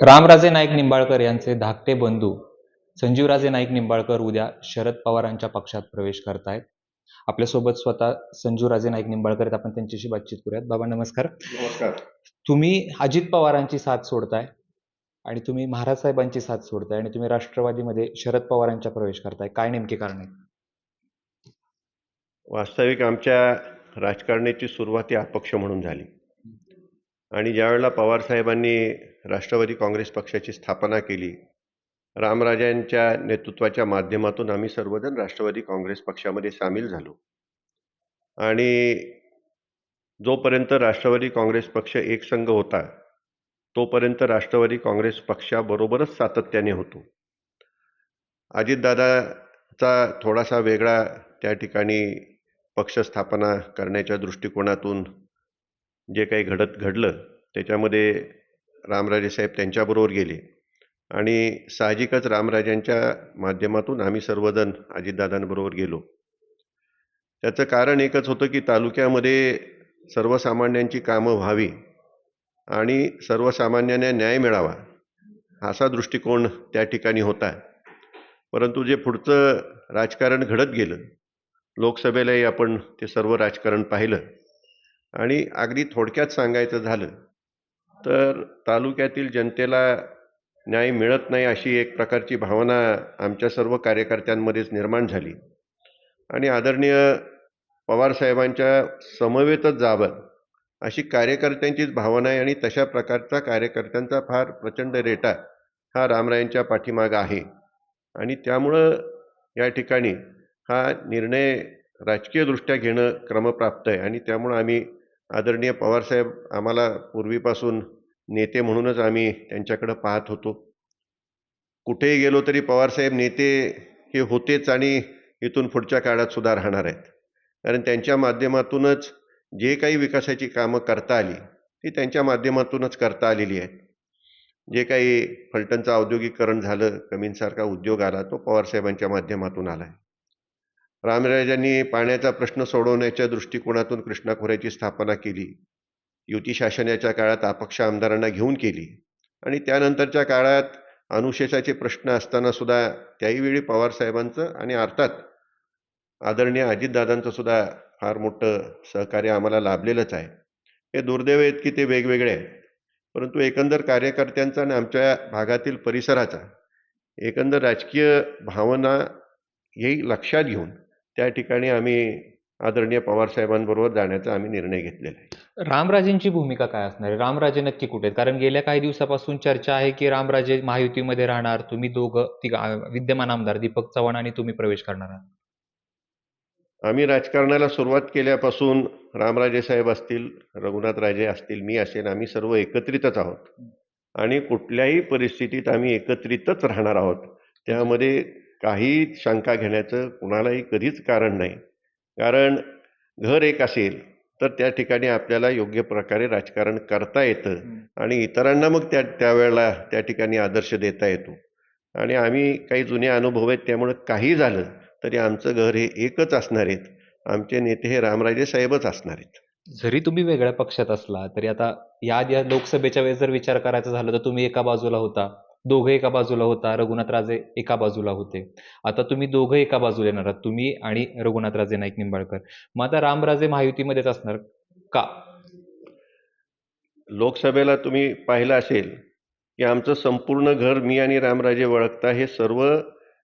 रामराजे नाईक निंबाळकर यांचे धाकटे बंधू संजीवराजे नाईक निंबाळकर उद्या शरद पवारांच्या पक्षात प्रवेश करतायत. आपल्यासोबत स्वतः संजीवराजे नाईक निंबाळकर आहेत. आपण त्यांच्याशी बातचीत करूयात. बाबा नमस्कार. नमस्कार. तुम्ही अजित पवारांची साथ सोडताय आणि तुम्ही महाराज साहेबांची साथ सोडताय आणि तुम्ही राष्ट्रवादीमध्ये शरद पवारांच्या प्रवेश करताय. काय नेमके कारण आहे? वास्तविक आमच्या राजकारणाची सुरुवात ही अपक्ष म्हणून झाली आणि ज्यावेळेला पवार साहेबांनी राष्ट्रवादी काँग्रेस पक्षाची स्थापना केली, रामराजांच्या नेतृत्वाच्या माध्यमातून आम्ही सर्वजण राष्ट्रवादी काँग्रेस पक्षामध्ये सामील झालो आणि जोपर्यंत राष्ट्रवादी काँग्रेस पक्ष एकसंघ होता तोपर्यंत राष्ट्रवादी काँग्रेस पक्षाबरोबरच सातत्याने होतो. अजितदादाचा थोडासा वेगळा त्या ठिकाणी पक्ष स्थापना करण्याच्या दृष्टिकोनातून जे काही घडलं त्याच्यामध्ये रामराजे साहेब त्यांच्याबरोबर गेले आणि साहजिकच रामराजांच्या माध्यमातून आम्ही सर्वजण अजितदादांबरोबर गेलो. त्याचं कारण एकच होतं की तालुक्यामध्ये सर्वसामान्यांची कामं व्हावी आणि सर्वसामान्यांना न्याय मिळावा असा दृष्टिकोन त्या ठिकाणी होता. परंतु जे पुढचं राजकारण घडत गेलं, लोकसभेलाही आपण ते सर्व राजकारण पाहिलं आणि अगदी थोडक्यात सांगायचं झालं तर तालुक्यातील जनतेला न्याय मिळत नाही अशी एक प्रकारची भावना आमच्या सर्व कार्यकर्त्यांमध्येच निर्माण झाली आणि आदरणीय पवारसाहेबांच्या समवेतच जावं अशी कार्यकर्त्यांचीच भावना आहे आणि तशा प्रकारचा कार्यकर्त्यांचा फार प्रचंड रेटा हा रामरायांच्या पाठीमागं आहे आणि त्यामुळं या ठिकाणी हा निर्णय राजकीयदृष्ट्या घेणं क्रमप्राप्त आहे आणि त्यामुळं आम्ही आदरणीय पवारसाहेब आम्हाला पूर्वीपासून नेते म्हणूनच आम्ही त्यांच्याकडं पाहत होतो. कुठेही गेलो तरी पवारसाहेब नेते हे होतेच आणि इथून पुढच्या काळात सुद्धा राहणार आहेत, कारण त्यांच्या माध्यमातूनच जे काही विकासाची कामं करता आली ती त्यांच्या माध्यमातूनच करता आलेली आहेत. जे काही फलटणचं औद्योगिकरण झालं, कमींसारखा उद्योग आला, तो पवारसाहेबांच्या माध्यमातून आला आहे. रामराजांनी पाण्याचा प्रश्न सोडवण्याच्या दृष्टिकोनातून कृष्णा खोऱ्याची स्थापना केली. युती शासनाच्या काळात अपक्ष आमदारांना घेऊन केली आणि त्यानंतरच्या काळात अनुशेषाचे प्रश्न असताना सुद्धा त्याही वेळी पवारसाहेबांचं आणि अर्थात आदरणीय अजितदादांचं सुद्धा फार मोठं सहकार्य आम्हाला लाभलेलंच आहे. हे दुर्दैव आहेत की ते वेगवेगळे आहेत, परंतु एकंदर कार्यकर्त्यांचा आणि आमच्या भागातील परिसराचा एकंदर राजकीय भावना हे लक्षात घेऊन त्या ठिकाणी आम्ही आदरणीय पवारसाहेबांबरोबर जाण्याचा आम्ही निर्णय घेतलेला आहे. रामराजेंची भूमिका काय असणार आहे? रामराजे नक्की कुठे आहेत? कारण गेल्या काही दिवसापासून चर्चा आहे की रामराजे महायुतीमध्ये राहणार, तुम्ही दोघं विद्यमान आमदार दीपक चव्हाण आणि तुम्ही प्रवेश करणार आहात. आम्ही राजकारणाला सुरुवात केल्यापासून रामराजे साहेब असतील, रघुनाथ राजे असतील, मी असेल, आम्ही सर्व एकत्रितच आहोत आणि कुठल्याही परिस्थितीत आम्ही एकत्रितच राहणार आहोत. त्यामध्ये काही शंका घेण्याचं कुणालाही कधीच कारण नाही, कारण घर एक असेल तर त्या ठिकाणी आपल्याला योग्य प्रकारे राजकारण करता येतं आणि इतरांना मग त्यावेळेला त्या ठिकाणी आदर्श देता येतो आणि आम्ही काही जुने अनुभव आहेत, त्यामुळे काही झालं तरी आमचं घर हे एकच असणार आहेत. आमचे नेते हे रामराजे साहेबच असणार आहेत. जरी तुम्ही वेगळ्या पक्षात असला तरी आता या लोकसभेच्या वेळेस जर विचार करायचा झाला तर तुम्ही एका बाजूला होता, दोघं एका बाजूला होता, रघुनाथ राजे एका बाजूला होते. आता तुम्ही दोघं एका बाजूला येणार आहात, तुम्ही आणि रघुनाथ राजे नाईक निंबाळकर. मग आता रामराजे महायुतीमध्येच असणार का? लोकसभेला तुम्ही पाहिलं असेल की आमचं संपूर्ण घर मी आणि रामराजे वळखता हे सर्व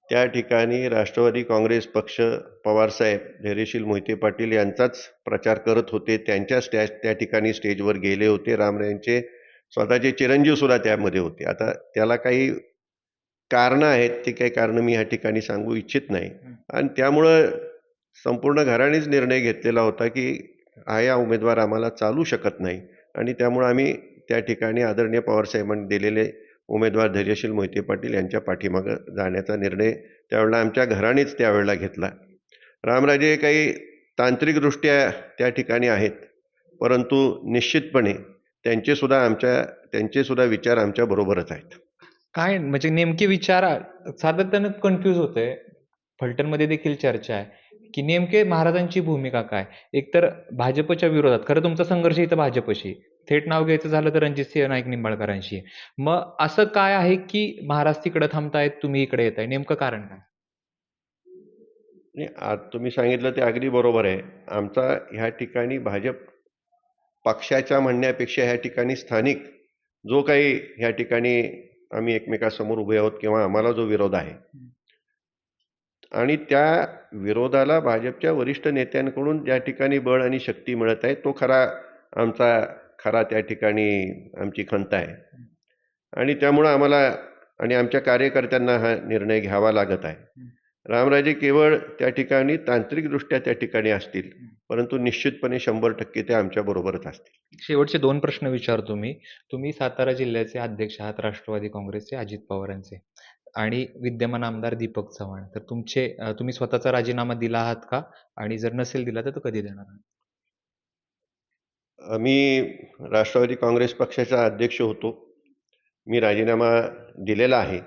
त्या ठिकाणी राष्ट्रवादी काँग्रेस पक्ष, पवारसाहेब, धैर्यशील मोहिते पाटील यांचाच प्रचार करत होते. त्यांच्याच त्या ठिकाणी स्टेजवर गेले होते. रामरायांचे स्वतःचे चिरंजीव सुद्धा त्यामध्ये होते. आता त्याला काही कारणं आहेत, ते काही कारणं मी ह्या ठिकाणी सांगू इच्छित नाही आणि त्यामुळं संपूर्ण घरानेच निर्णय घेतलेला होता की हा या उमेदवार आम्हाला चालू शकत नाही आणि त्यामुळं आम्ही त्या ठिकाणी आदरणीय पवारसाहेबांनी दिलेले उमेदवार धैर्यशील मोहिते पाटील यांच्या पाठीमागं जाण्याचा निर्णय त्यावेळेला आमच्या घरानेच त्यावेळेला घेतला. रामराजे काही तांत्रिकदृष्ट्या त्या ठिकाणी आहेत, परंतु निश्चितपणे त्यांचे सुद्धा विचार आमच्या बरोबरच आहेत. काय म्हणजे नेमके विचार सातत्यानं कन्फ्यूज होते. फलटणमध्ये देखील चर्चा आहे की नेमके महाराजांची भूमिका काय? एकतर भाजपच्या विरोधात, खरं तुमचा संघर्ष इथं भाजपशी, थेट नाव घ्यायचं झालं तर रणजितसिंह नाईक निंबाळकरांशी आहे. मग असं काय आहे की महाराज तिकडे थांबतायत, तुम्ही इकडे येताय? नेमकं कारण काय? आणि आज तुम्ही सांगितलं ते अगदी बरोबर आहे. आमचा ह्या ठिकाणी भाजप पक्षाच्या म्हणण्यापेक्षा ह्या ठिकाणी स्थानिक जो काही ह्या ठिकाणी आम्ही एकमेकांसमोर उभे आहोत किंवा आम्हाला जो विरोध आहे आणि त्या विरोधाला भाजपच्या वरिष्ठ नेत्यांकडून ज्या ठिकाणी बळ आणि शक्ती मिळत आहे तो खरा त्या ठिकाणी आमची खंत आहे. आणि त्यामुळं आम्हाला आणि आमच्या कार्यकर्त्यांना हा निर्णय घ्यावा लागत आहे. रामराजे केवळ त्या ठिकाणी तांत्रिकदृष्ट्या त्या ठिकाणी असतील, परंतु निश्चितपणे 100% ते आमच्याबरोबरच असतील. शेवटचे 2 प्रश्न विचारतो मी. तुम्ही सातारा जिल्ह्याचे अध्यक्ष आहात राष्ट्रवादी काँग्रेसचे अजित पवारांचे आणि विद्यमान आमदार दीपक चव्हाण. तर तुम्ही स्वतःचा राजीनामा दिला आहात का? आणि जर नसेल दिला तर तो कधी देणार आहात? मी राष्ट्रवादी काँग्रेस पक्षाचा अध्यक्ष होतो. मी राजीनामा दिलेला आहे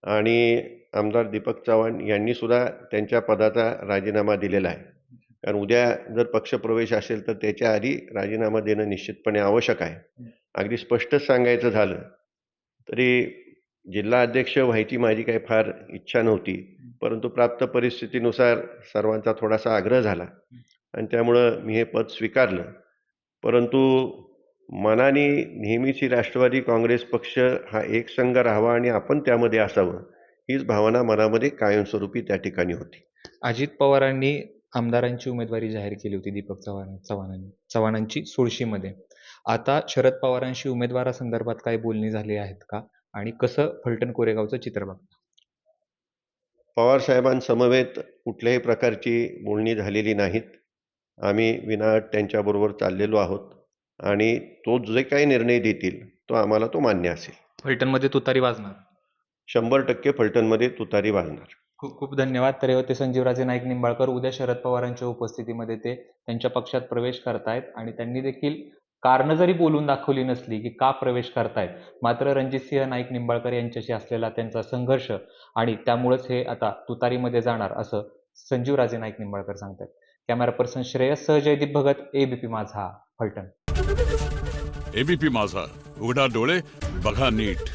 आणि आमदार दीपक चव्हाण यांनी सुद्धा त्यांच्या पदाचा राजीनामा दिलेला आहे. कारण उद्या जर पक्षप्रवेश असेल तर त्याच्या आधी राजीनामा देणं निश्चितपणे आवश्यक आहे. अगदी स्पष्टच सांगायचं झालं तरी जिल्हा अध्यक्ष व्हायची माझी काही फार इच्छा नव्हती, परंतु प्राप्त परिस्थितीनुसार सर्वांचा थोडासा आग्रह झाला आणि त्यामुळं मी हे पद स्वीकारलं. परंतु मनाने नेहमीच ही राष्ट्रवादी काँग्रेस पक्ष हा एकसंघ राहावा आणि आपण त्यामध्ये असावं, हीच भावना मनामध्ये कायमस्वरूपी त्या ठिकाणी होती. अजित पवारांनी आमदारांची उमेदवारी जाहीर केली होती दीपक चव्हाणांची सुळशीमध्ये. आता शरद पवारांशी उमेदवारासंदर्भात काही बोलणी झाली आहेत का? आणि कसं फलटण कोरेगावचं चित्र बघता? पवार साहेबांसमवेत कुठल्याही प्रकारची बोलणी झालेली नाहीत. आम्ही विनाअट त्यांच्याबरोबर चाललेलो आहोत आणि तो जे काही निर्णय देतील तो आम्हाला मान्य असेल. फलटणमध्ये तुतारी वाजणार. 100% फलटणमध्ये तुतारी वाजणार. खूप खूप धन्यवाद. तर हे होते संजीवराजे नाईक निंबाळकर. उद्या शरद पवारांच्या उपस्थितीमध्ये ते त्यांच्या पक्षात प्रवेश करतायत आणि त्यांनी देखील कारणं जरी बोलून दाखवली नसली की का प्रवेश करतायत, मात्र रणजितसिंह नाईक निंबाळकर यांच्याशी असलेला त्यांचा संघर्ष आणि त्यामुळेच हे आता तुतारीमध्ये जाणार असं संजीवराजे नाईक निंबाळकर सांगतायत. कॅमेरा पर्सन श्रेयस सह जयदीप भगत, एबीपी माझा, फलटण. एबीपी माझा, उघडा डोळे बघा नीट.